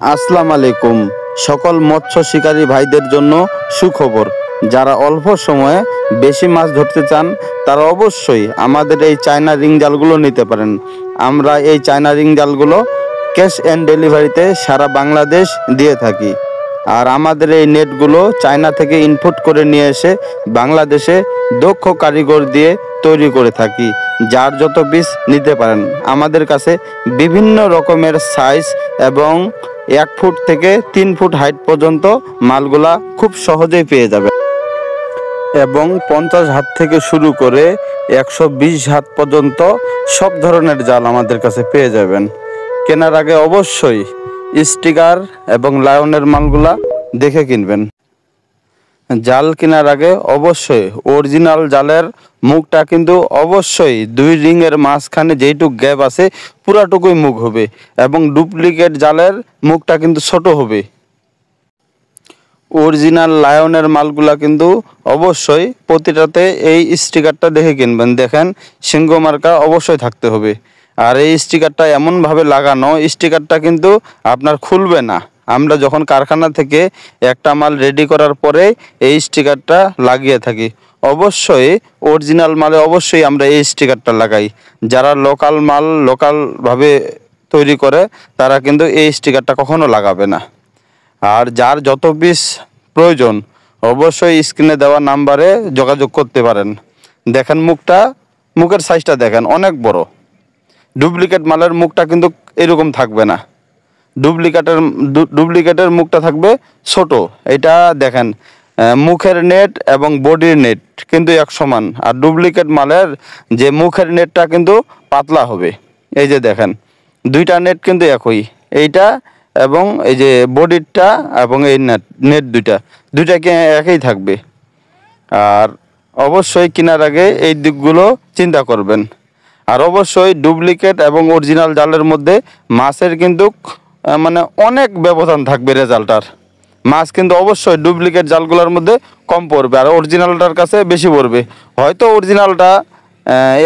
আসসালামু আলাইকুম। সকল মৎস্য শিকারী ভাইদের জন্য সুখবর। যারা অল্প সময়ে বেশি মাছ ধরতে চান তারা অবশ্যই আমাদের এই চায়না রিং জালগুলো নিতে পারেন। আমরা এই চায়না রিং জালগুলো ক্যাশ অ্যান্ড ডেলিভারিতে সারা বাংলাদেশ দিয়ে থাকি। আর আমাদের এই নেটগুলো চায়না থেকে ইনপুট করে নিয়ে এসে বাংলাদেশে দক্ষ কারিগর দিয়ে তৈরি করে থাকি। যার যত পিস নিতে পারেন। আমাদের কাছে বিভিন্ন রকমের সাইজ এবং 1 ফুট থেকে 3 ফুট হাইট পর্যন্ত মালগুলা খুব সহজেই পেয়ে যাবে এবং 50 হাত থেকে শুরু করে 120 হাত পর্যন্ত সব ধরনের জাল আমাদের কাছে পেয়ে যাবেন। কেনার আগে অবশ্যই স্টিকার এবং লায়নের মালগুলা দেখে কিনবেন। জাল কেনার আগে অবশ্যই অরিজিনাল জালের মুখটা কিন্তু অবশ্যই 2 রিংয়ের মাঝখানে যেইটুক গ্যাপ আছে পুরাটুকুই মুখ হবে এবং ডুপ্লিকেট জালের মুখটা কিন্তু ছোট হবে। অরিজিনাল লায়নের মালগুলা কিন্তু অবশ্যই প্রতিটাতে এই স্টিকারটা দেখে কিনবেন। দেখেন সিংহ মার্কা অবশ্যই থাকতে হবে। আর এই স্টিকারটা এমনভাবে লাগানো, স্টিকারটা কিন্তু আপনার খুলবে না। আমরা যখন কারখানা থেকে একটা মাল রেডি করার পরে এই স্টিকারটা লাগিয়ে থাকি। অবশ্যই অরিজিনাল মালে অবশ্যই আমরা এই স্টিকারটা লাগাই। যারা লোকাল মাল লোকালভাবে তৈরি করে তারা কিন্তু এই স্টিকারটা কখনো লাগাবে না। আর যার যত পিস প্রয়োজন অবশ্যই স্ক্রিনে দেওয়া নাম্বারে যোগাযোগ করতে পারেন। দেখেন মুখের সাইজটা দেখেন অনেক বড়। ডুপ্লিকেট মালের মুখটা কিন্তু এরকম থাকবে না। ডুপ্লিকেটের মুখটা থাকবে ছোট। এটা দেখেন মুখের নেট এবং বডির নেট কিন্তু এক সমান। আর ডুপ্লিকেট মালের যে মুখের নেটটা কিন্তু পাতলা হবে। এই যে দেখেন দুইটা নেট কিন্তু একই, এইটা এবং এই যে বডিরটা এবং এই নেট দুইটাকে একই থাকবে। আর অবশ্যই কেনার আগে এই দিকগুলো চিন্তা করবেন। আর অবশ্যই ডুপ্লিকেট এবং অরিজিনাল জালের মধ্যে মাছের কিন্তু মানে অনেক ব্যবধান থাকবে রেজাল্টটার। মাছ কিন্তু অবশ্যই ডুপ্লিকেট জালগুলোর মধ্যে কম পড়বে আর অরিজিনালটার কাছে বেশি পড়বে। হয়তো অরিজিনালটা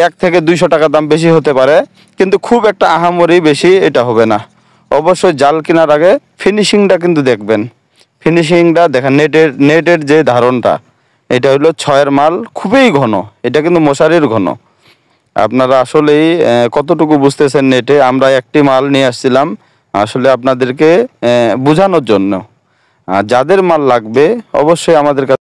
1 থেকে 200 টাকা দাম বেশি হতে পারে, কিন্তু খুব একটা আহামরি বেশি এটা হবে না। অবশ্যই জাল কেনার আগে ফিনিশিংটা কিন্তু দেখবেন। ফিনিশিংটা দেখেন, নেটের যে ধারণটা এটা হলো 6-এর মাল, খুবই ঘন। এটা কিন্তু মশারির ঘন। আপনারা আসলেই কতটুকু বুঝতেছেন নেটে। আমরা একটি মাল নিয়ে আসছিলাম আসলে আপনাদেরকে বোঝানোর জন্য। যাদের মাল লাগবে অবশ্যই আমাদের কাছে